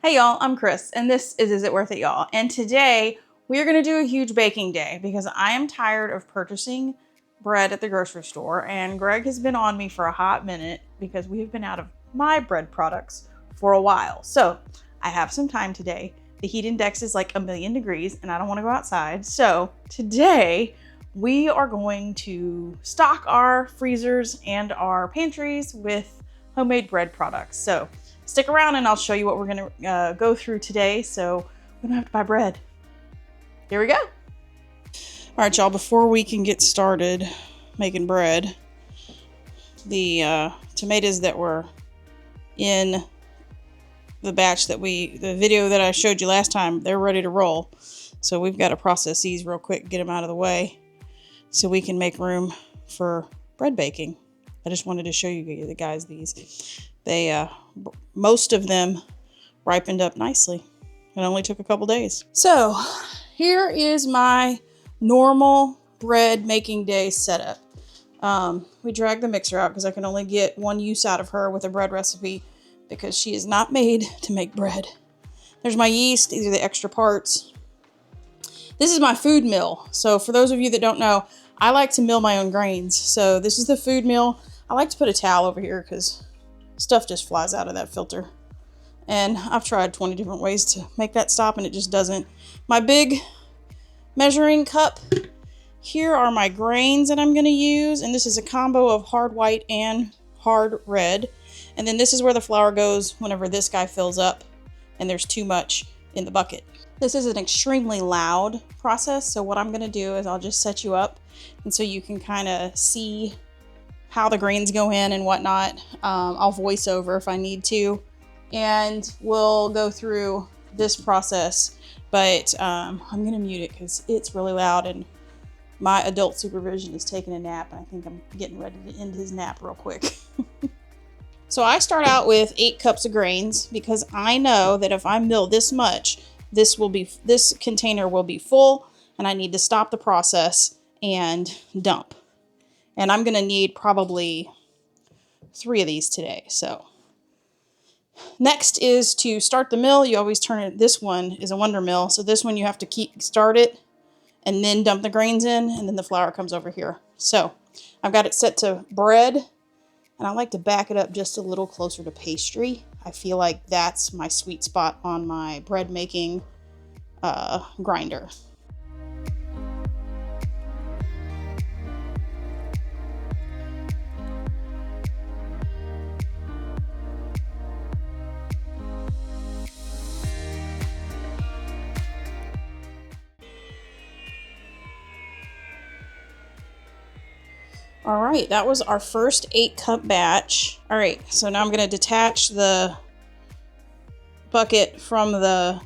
Hey y'all, I'm Chris, and this is It Worth It, y'all? And today we are going to do a huge baking day because I am tired of purchasing bread at the grocery store, and Greg has been on me for a hot minute because we have been out of my bread products for a while. So I have some time today. The heat index is like 1,000,000 degrees and I don't want to go outside. So today we are going to stock our freezers and our pantries with homemade bread products. So stick around and I'll show you what we're gonna go through today, so we don't have to buy bread. Here we go. All right, y'all, before we can get started making bread, the tomatoes that were in the batch the video that I showed you last time, they're ready to roll. So we've got to process these real quick, get them out of the way so we can make room for bread baking. I just wanted to show you guys these. They, most of them ripened up nicely. It only took a couple days. So here is my normal bread making day setup. We dragged the mixer out because I can only get one use out of her with a bread recipe because she is not made to make bread. There's my yeast. These are the extra parts. This is my food mill. So for those of you that don't know, I like to mill my own grains. So this is the food mill. I like to put a towel over here because stuff just flies out of that filter. And I've tried 20 different ways to make that stop and it just doesn't. My big measuring cup, here are my grains that I'm gonna use. And this is a combo of hard white and hard red. And then this is where the flour goes whenever this guy fills up and there's too much in the bucket. This is an extremely loud process. So what I'm gonna do is I'll just set you up and so you can kind of see how the grains go in and whatnot. I'll voice over if I need to, and we'll go through this process, but I'm gonna mute it because it's really loud and my adult supervision is taking a nap and I think I'm getting ready to end his nap real quick. So I start out with 8 cups of grains because I know that if I mill this much, this container will be full and I need to stop the process and dump. And I'm gonna need probably 3 of these today. So next is to start the mill. You always turn it, this one is a Wonder Mill. So this one you have to start it and then dump the grains in and then the flour comes over here. So I've got it set to bread and I like to back it up just a little closer to pastry. I feel like that's my sweet spot on my bread making grinder. All right, that was our first 8-cup batch. All right, so now I'm gonna detach the bucket from the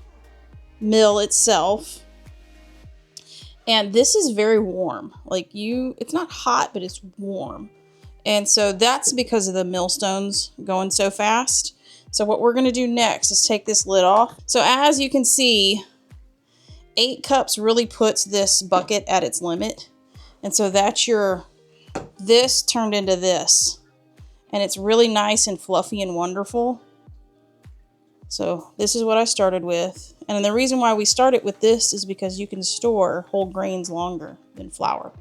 mill itself. And this is very warm. It's not hot, but it's warm. And so that's because of the millstones going so fast. So what we're gonna do next is take this lid off. So as you can see, 8 cups really puts this bucket at its limit. And so that's this turned into this. And it's really nice and fluffy and wonderful. So this is what I started with. And the reason why we started with this is because you can store whole grains longer than flour.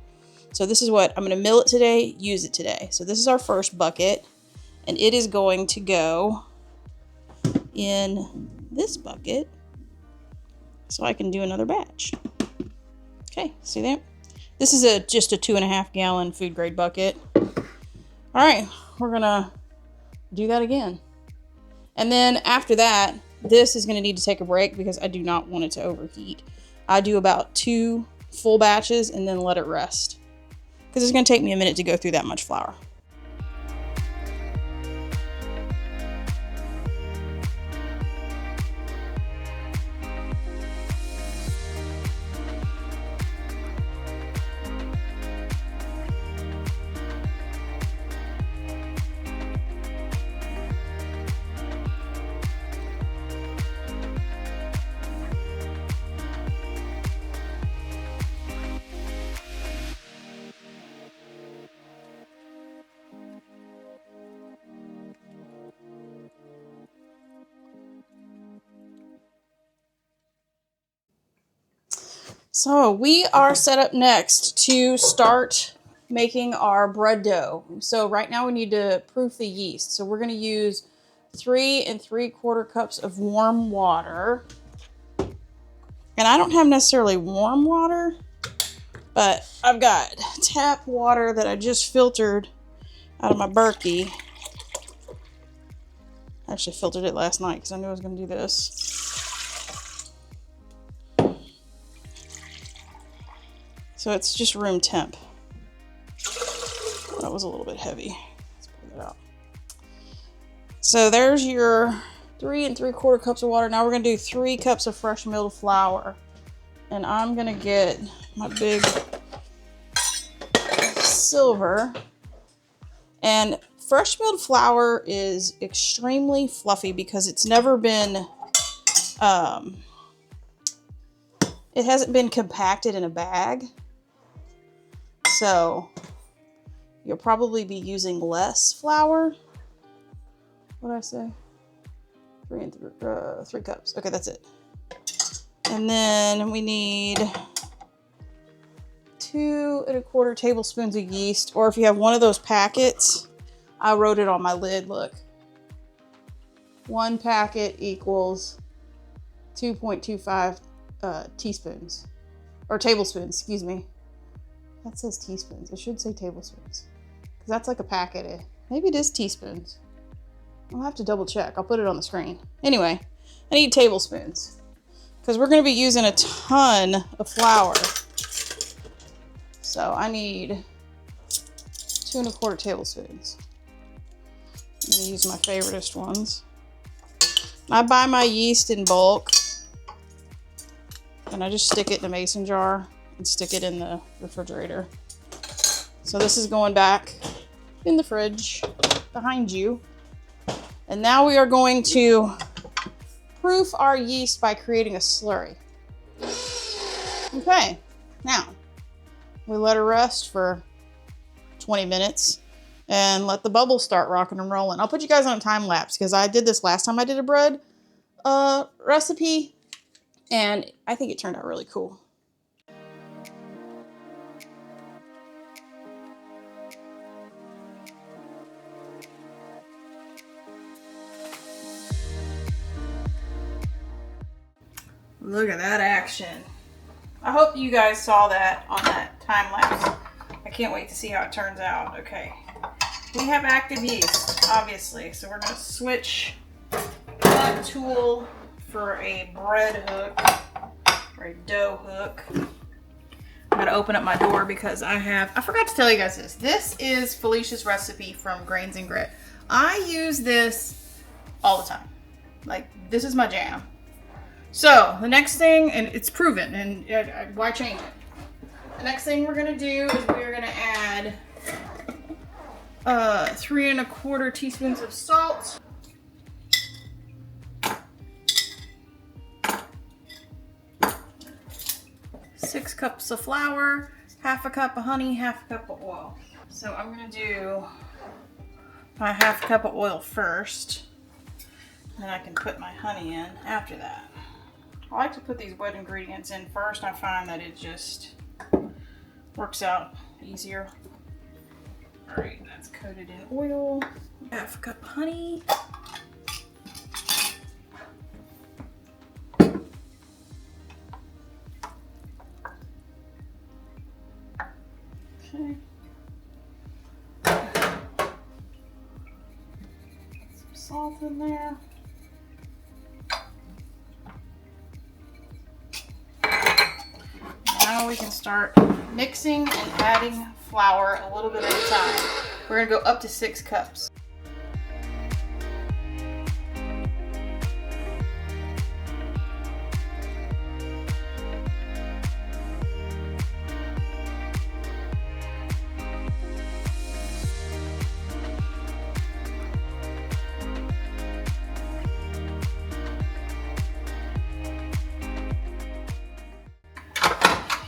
So this is what I'm going to mill it today, use it today. So this is our first bucket and it is going to go in this bucket so I can do another batch. Okay, see that? This is just a 2.5 gallon food grade bucket. All right, we're gonna do that again. And then after that, this is gonna need to take a break because I do not want it to overheat. I do about 2 full batches and then let it rest because it's gonna take me a minute to go through that much flour. So we are set up next to start making our bread dough. So right now we need to proof the yeast. So we're going to use 3 3/4 cups of warm water. And I don't have necessarily warm water, but I've got tap water that I just filtered out of my Berkey. I actually filtered it last night because I knew I was going to do this. So it's just room temp. That was a little bit heavy. Let's pull that out. So there's your 3 3/4 cups of water. Now we're going to do 3 cups of fresh milled flour. And I'm going to get my big silver. And fresh milled flour is extremely fluffy because it's never been, it hasn't been compacted in a bag. So you'll probably be using less flour. What did I say? 3 cups. Okay, that's it. And then we need 2 1/4 tablespoons of yeast, or if you have one of those packets, I wrote it on my lid, look. 1 packet equals 2.25 teaspoons, or tablespoons, excuse me. That says teaspoons. It should say tablespoons, because that's like a packet. Maybe it is teaspoons. I'll have to double check. I'll put it on the screen. Anyway, I need tablespoons, because we're going to be using a ton of flour. So I need 2 1/4 tablespoons. I'm going to use my favoriteest ones. I buy my yeast in bulk, and I just stick it in a mason jar and stick it in the refrigerator. So this is going back in the fridge behind you. And now we are going to proof our yeast by creating a slurry. Okay, now we let her rest for 20 minutes and let the bubbles start rocking and rolling. I'll put you guys on a time lapse because I did this last time I did a bread recipe, and I think it turned out really cool. Look at that action. I hope you guys saw that on that time lapse. I can't wait to see how it turns out. Okay, we have active yeast, obviously, so we're going to switch that tool for a bread hook or a dough hook. I'm going to open up my door because I forgot to tell you guys this. This is Felicia's recipe from Grains and Grit. I use this all the time. Like, this is my jam. So the next thing, and it's proven, and why change it? The next thing we're gonna do is we're gonna add 3 1/4 teaspoons of salt, 6 cups of flour, 1/2 cup of honey, 1/2 cup of oil. So I'm gonna do my 1/2 cup of oil first, and then I can put my honey in after that. I like to put these wet ingredients in first. I find that it just works out easier. All right, that's coated in oil. 1/2 cup of honey. Okay. Some salt in there. Now we can start mixing and adding flour a little bit at a time. We're going to go up to 6 cups.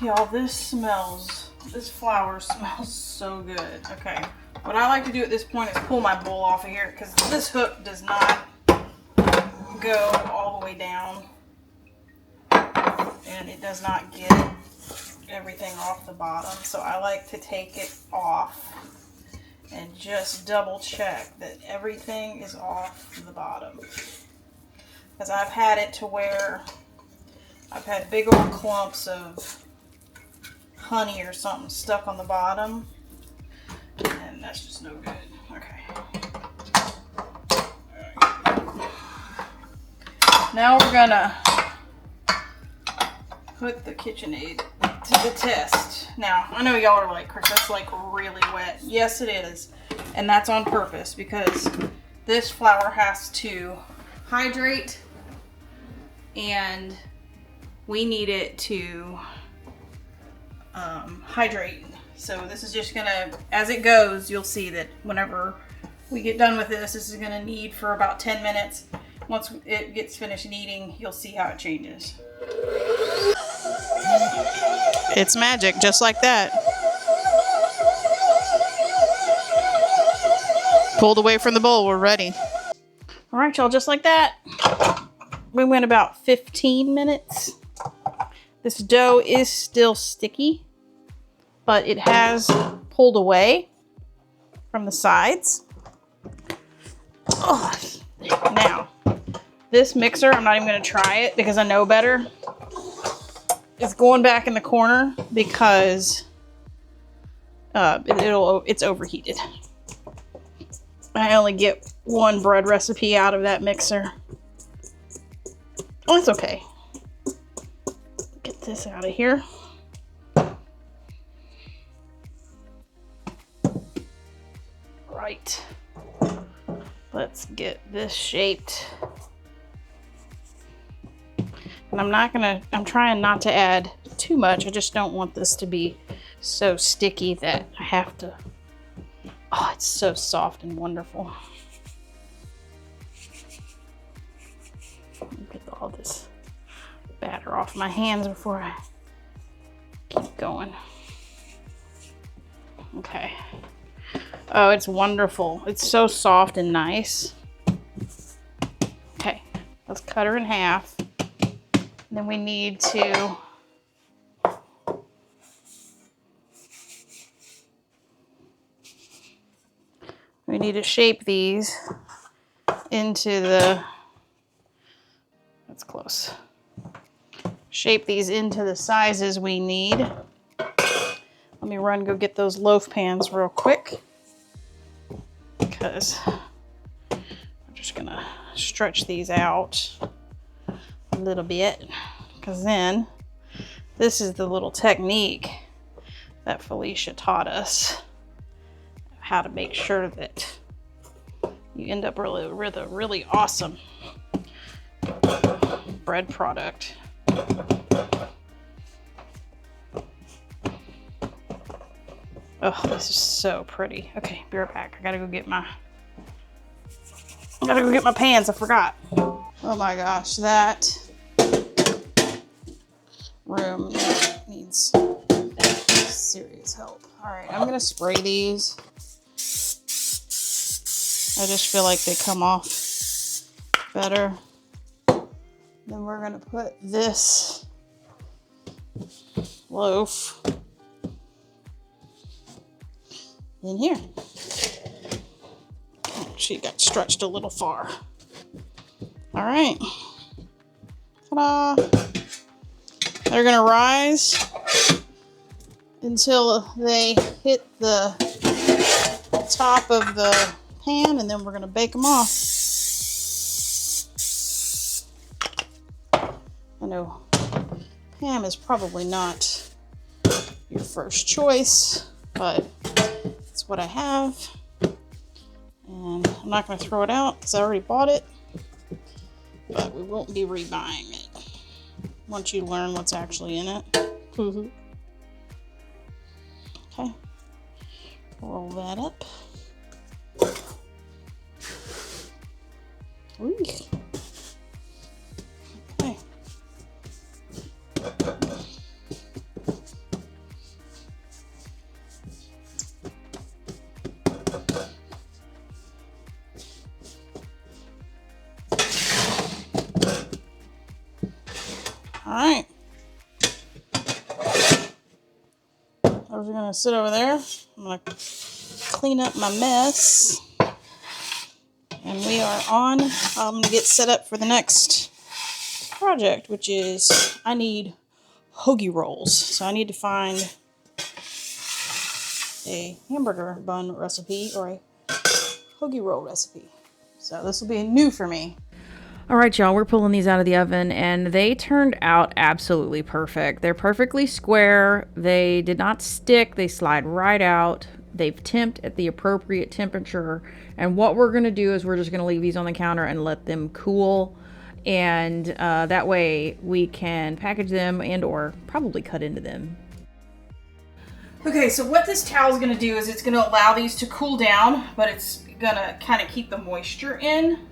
Y'all, this flour smells so good. Okay, what I like to do at this point is pull my bowl off of here because this hook does not go all the way down and it does not get everything off the bottom. So I like to take it off and just double check that everything is off the bottom. Because I've had it to where I've had big old clumps of honey or something stuck on the bottom, and that's just no good. Okay. Now we're gonna put the KitchenAid to the test. Now, I know y'all are like, Chris, that's like really wet. Yes, it is. And that's on purpose because this flour has to hydrate and we need it to hydrate. So this is just gonna, as it goes, you'll see that whenever we get done with this, this is gonna knead for about 10 minutes. Once it gets finished kneading, you'll see how it changes. It's magic, just like that. Pulled away from the bowl, we're ready. All right, y'all, just like that. We went about 15 minutes. This dough is still sticky, but it has pulled away from the sides. Oh, now, this mixer, I'm not even gonna try it because I know better. It's going back in the corner because it's overheated. I only get one bread recipe out of that mixer. Oh, it's okay. Get this out of here. Right. Let's get this shaped. And I'm trying not to add too much. I just don't want this to be so sticky that I have to. Oh, it's so soft and wonderful. Get all this batter off my hands before I keep going. Okay. Oh, it's wonderful. It's so soft and nice. Okay, let's cut her in half. And then we need to shape these into the, that's close. Shape these into the sizes we need. Let me run, go get those loaf pans real quick because I'm just gonna stretch these out a little bit because then this is the little technique that Felicia taught us how to make sure that you end up with a really awesome bread product. Oh, this is so pretty. Okay, be right back. I gotta go get my pans. I forgot. Oh my gosh, that room needs serious help. All right, I'm gonna spray these. I just feel like they come off better. Then we're gonna put this loaf in here. Oh, she got stretched a little far. All right. Ta-da! They're gonna rise until they hit the top of the pan, and then we're gonna bake them off. I know ham is probably not your first choice, but it's what I have. And I'm not gonna throw it out because I already bought it, but we won't be rebuying it once you learn what's actually in it. Okay, roll that up. Ooh. Okay. All right. Those are gonna sit over there. I'm gonna clean up my mess. And we are on. I'm gonna get set up for the next project, which is I need Hoagie Rolls. So I need to find a hamburger bun recipe or a Hoagie Roll recipe. So this will be new for me. All right, y'all, we're pulling these out of the oven and they turned out absolutely perfect. They're perfectly square. They did not stick. They slide right out. They've temped at the appropriate temperature. And what we're going to do is we're just going to leave these on the counter and let them cool. And that way we can package them and or probably cut into them. Okay, so what this towel is going to do is it's going to allow these to cool down, but it's going to kind of keep the moisture in.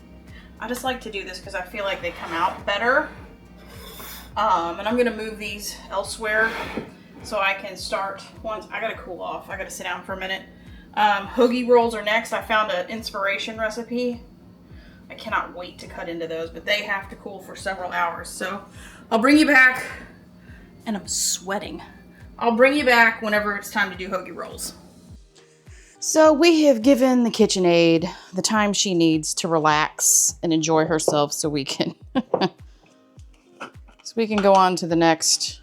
I just like to do this because I feel like they come out better. And I'm going to move these elsewhere so I can start once. I got to cool off. I got to sit down for a minute. Hoagie rolls are next. I found an inspiration recipe. I cannot wait to cut into those, but they have to cool for several hours. So I'll bring you back, and I'm sweating. I'll bring you back whenever it's time to do hoagie rolls. So we have given the KitchenAid the time she needs to relax and enjoy herself so we can go on to the next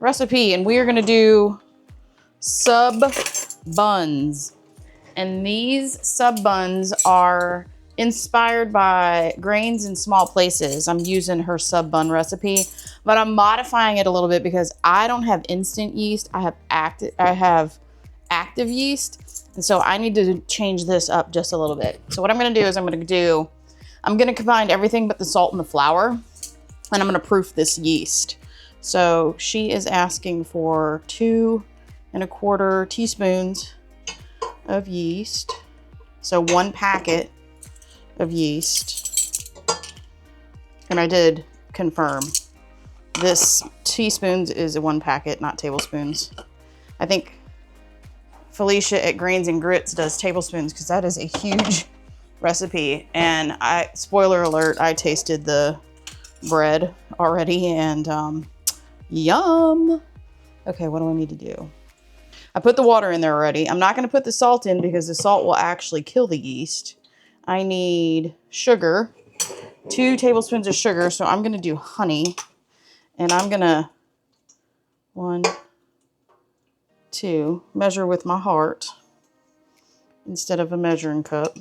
recipe. And we are going to do sub buns. And these sub buns are inspired by Grains in Small Places. I'm using her sub bun recipe, but I'm modifying it a little bit because I don't have instant yeast. I have active yeast. And so I need to change this up just a little bit. So what I'm going to do is I'm going to combine everything but the salt and the flour, and I'm going to proof this yeast. So she is asking for 2 1/4 teaspoons of yeast. So 1 packet of yeast. And I did confirm this teaspoons is 1 packet, not tablespoons. I think Felicia at Grains and Grits does tablespoons because that is a huge recipe. And spoiler alert, I tasted the bread already and yum. Okay, what do I need to do? I put the water in there already. I'm not going to put the salt in because the salt will actually kill the yeast. I need sugar, 2 tablespoons of sugar. So I'm going to do honey, and I'm going to 1, 2, measure with my heart instead of a measuring cup.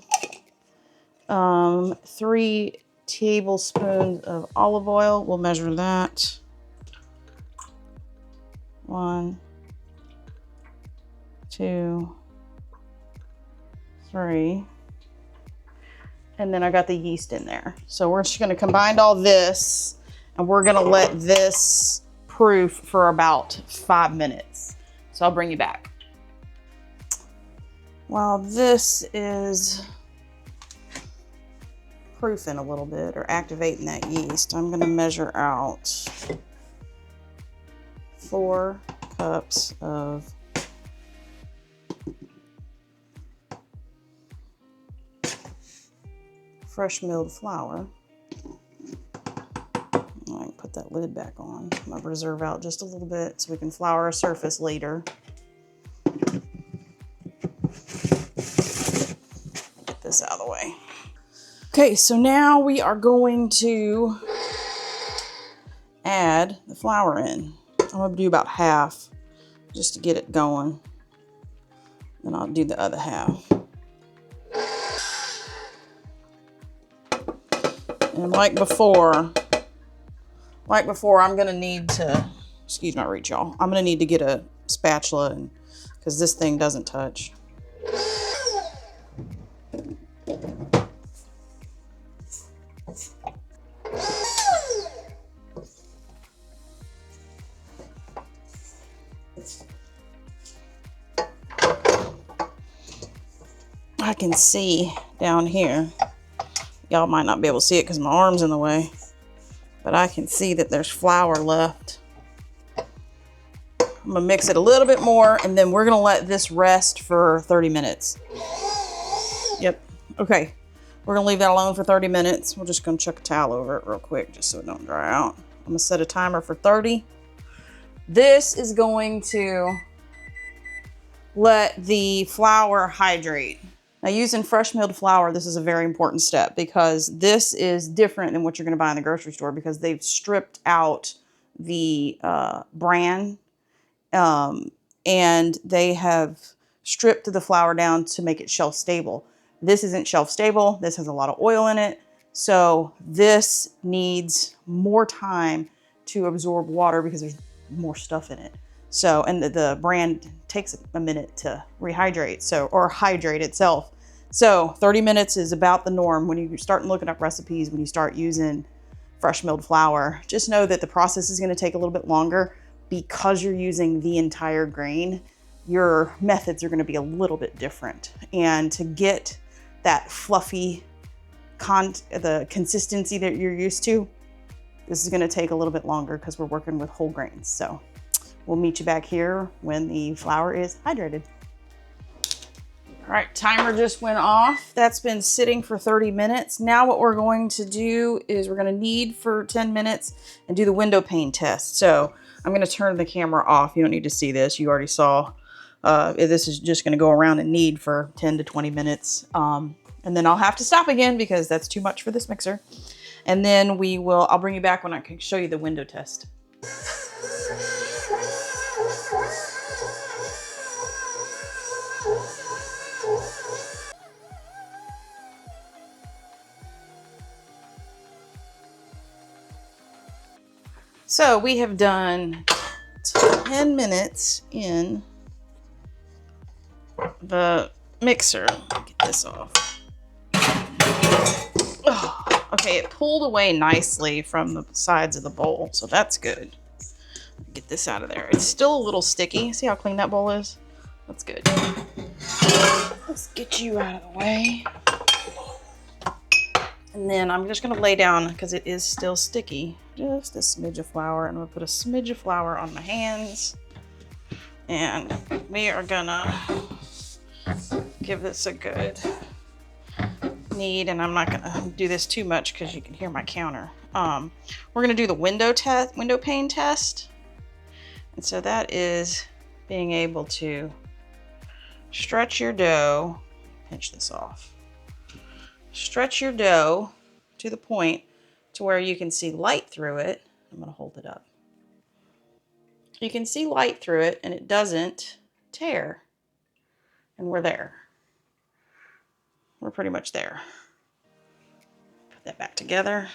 3 tablespoons of olive oil. We'll measure that. 1, 2, 3. And then I got the yeast in there. So we're just going to combine all this, and we're going to let this proof for about 5 minutes. So I'll bring you back. While this is proofing a little bit or activating that yeast, I'm going to measure out 4 cups of fresh milled flour. I can put that lid back on. I'm going to reserve out just a little bit so we can flour a surface later. Get this out of the way. Okay, so now we are going to add the flour in. I'm going to do about half just to get it going. Then I'll do the other half. And like before, I'm gonna need to, excuse my reach, y'all. I'm gonna need to get a spatula because this thing doesn't touch. I can see down here. Y'all might not be able to see it because my arm's in the way, but I can see that there's flour left. I'm gonna mix it a little bit more, and then we're gonna let this rest for 30 minutes. Yep, okay. We're gonna leave that alone for 30 minutes. We're just gonna chuck a towel over it real quick just so it don't dry out. I'm gonna set a timer for 30. This is going to let the flour hydrate. Now, using fresh milled flour, this is a very important step because this is different than what you're going to buy in the grocery store because they've stripped out the bran and they have stripped the flour down to make it shelf stable. This isn't shelf stable. This has a lot of oil in it. So this needs more time to absorb water because there's more stuff in it. So, and the bran takes a minute to rehydrate, or hydrate itself. So 30 minutes is about the norm when you start looking up recipes, when you start using fresh milled flour. Just know that the process is going to take a little bit longer because you're using the entire grain. Your methods are going to be a little bit different. And to get that fluffy, the consistency that you're used to, this is going to take a little bit longer because we're working with whole grains. So we'll meet you back here when the flour is hydrated. All right, timer just went off. That's been sitting for 30 minutes. Now what we're going to do is we're going to knead for 10 minutes and do the window pane test. So I'm going to turn the camera off. You don't need to see this. You already saw. This is just going to go around and knead for 10 to 20 minutes. And then I'll have to stop again because that's too much for this mixer. And then I'll bring you back when I can show you the window test. So we have done 10 minutes in the mixer. Get this off. Oh, okay, it pulled away nicely from the sides of the bowl, so that's good. Get this out of there. It's still a little sticky. See how clean that bowl is? That's good. Let's get you out of the way. And then I'm just gonna lay down, because it is still sticky, just a smidge of flour. I'm gonna put a smidge of flour on my hands. And we are gonna give this a good knead. And I'm not gonna do this too much because you can hear my counter. We're gonna do the window pane test. And so that is being able to stretch your dough, pinch this off. Stretch your dough to the point to where you can see light through it. I'm going to hold it up. You can see light through it and it doesn't tear. And we're there. We're pretty much there. Put that back together.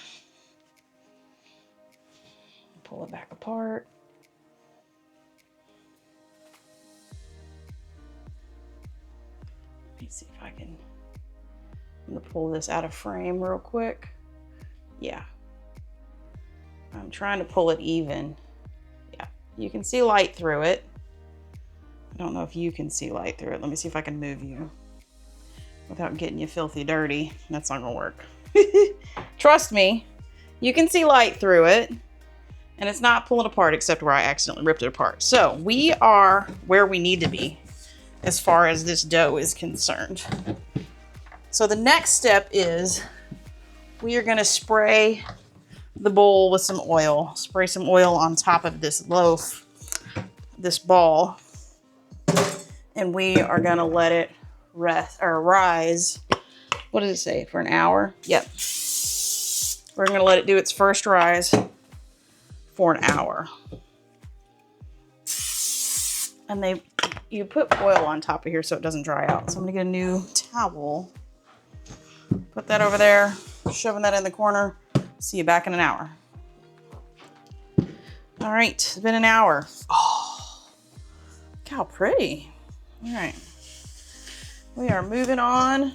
Pull it back apart. Let me see if I can. I'm gonna pull this out of frame real quick. Yeah. I'm trying to pull it even. Yeah, you can see light through it. I don't know if you can see light through it. Let me see if I can move you without getting you filthy dirty. That's not gonna work. Trust me, you can see light through it and it's not pulling apart except where I accidentally ripped it apart. So we are where we need to be as far as this dough is concerned. So the next step is we are gonna spray the bowl with some oil. Spray some oil on top of this loaf, this ball, and we are gonna let it rise. What does it say, for an hour? Yep. We're gonna let it do its first rise for an hour. And you put oil on top of here so it doesn't dry out. So I'm gonna get a new towel. Put that over there, shoving that in the corner. See you back in an hour. All right, it's been an hour. Oh, look how pretty. All right, we are moving on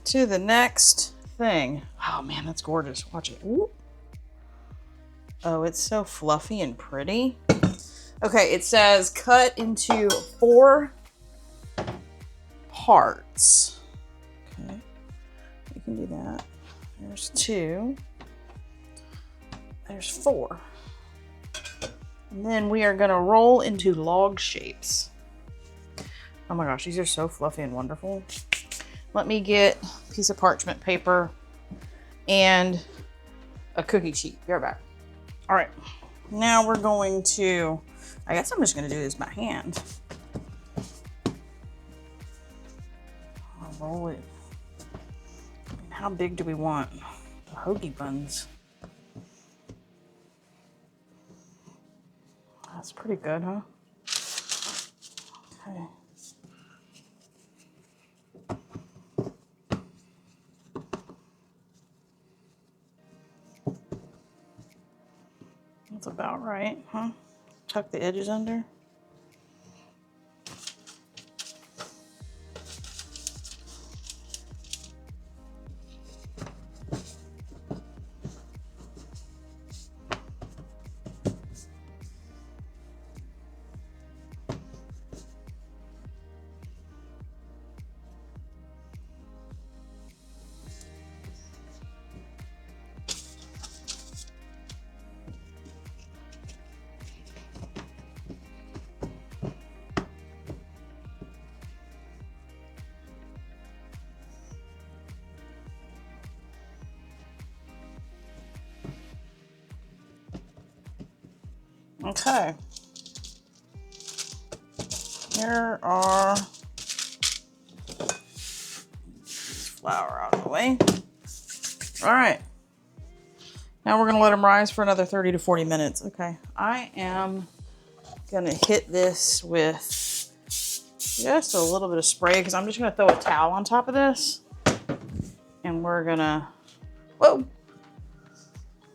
to the next thing. Oh man, that's gorgeous. Watch it. Ooh. Oh, it's so fluffy and pretty. Okay, it says cut into 4 parts. Okay, you can do that. There's 2. There's 4. And then we are gonna roll into log shapes. Oh my gosh, these are so fluffy and wonderful. Let me get a piece of parchment paper and a cookie sheet. Be right back. All right, now we're going to, I guess I'm just gonna do this by hand. roll it. How big do we want the hoagie buns? That's pretty good, huh? Okay. That's about right, huh? Tuck the edges under. Okay. Here are flour out of the way. All right. Now we're gonna let them rise for another 30 to 40 minutes. Okay. I am gonna hit this with just a little bit of spray because I'm just gonna throw a towel on top of this. And we're gonna, whoa,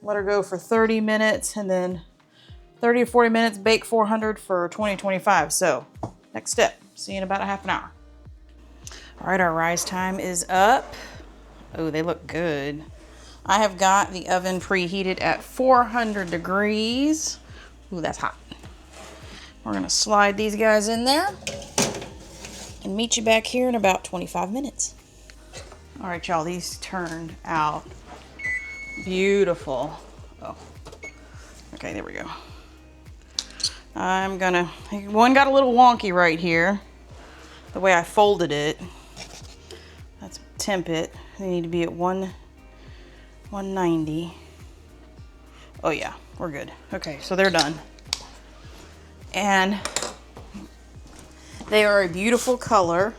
let her go for 30 minutes and then 30 to 40 minutes, bake 400 for 2025. So next step, see you in about a half an hour. All right, our rise time is up. Oh, they look good. I have got the oven preheated at 400 degrees. Ooh, that's hot. We're gonna slide these guys in there and meet you back here in about 25 minutes. All right, y'all, these turned out beautiful. Oh, okay, there we go. I'm gonna, one got a little wonky right here, the way I folded it. Let's temp it. They need to be at 190. Oh yeah, we're good. Okay, so they're done. And they are a beautiful color.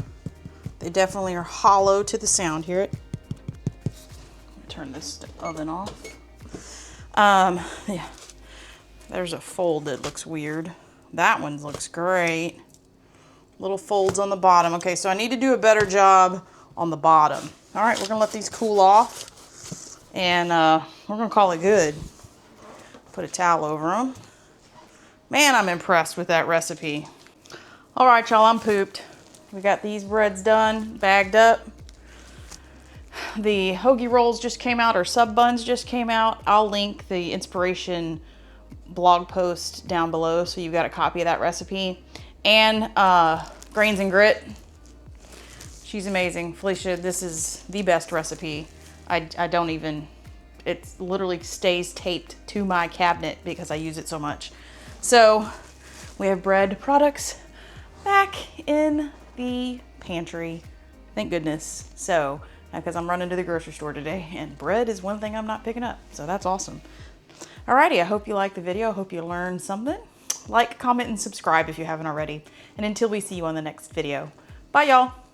They definitely are hollow to the sound. Hear it? Turn this oven off. Yeah. There's a fold that looks weird. That one looks great. Little folds on the bottom. Okay, so I need to do a better job on the bottom. All right, we're gonna let these cool off and we're gonna call it good. Put a towel over them. Man, I'm impressed with that recipe. All right, y'all, I'm pooped. We got these breads done, bagged up. The Hoagie Rolls just came out, or sub buns just came out. I'll link the inspiration blog post down below so you've got a copy of that recipe. And Grains and Grit. She's amazing. Felicia, this is the best recipe. I don't even, it literally stays taped to my cabinet because I use it so much. So we have bread products back in the pantry. Thank goodness. So, because I'm running to the grocery store today and bread is one thing I'm not picking up. So that's awesome. Alrighty, I hope you liked the video. I hope you learned something. Like, comment, and subscribe if you haven't already. And until we see you on the next video. Bye, y'all.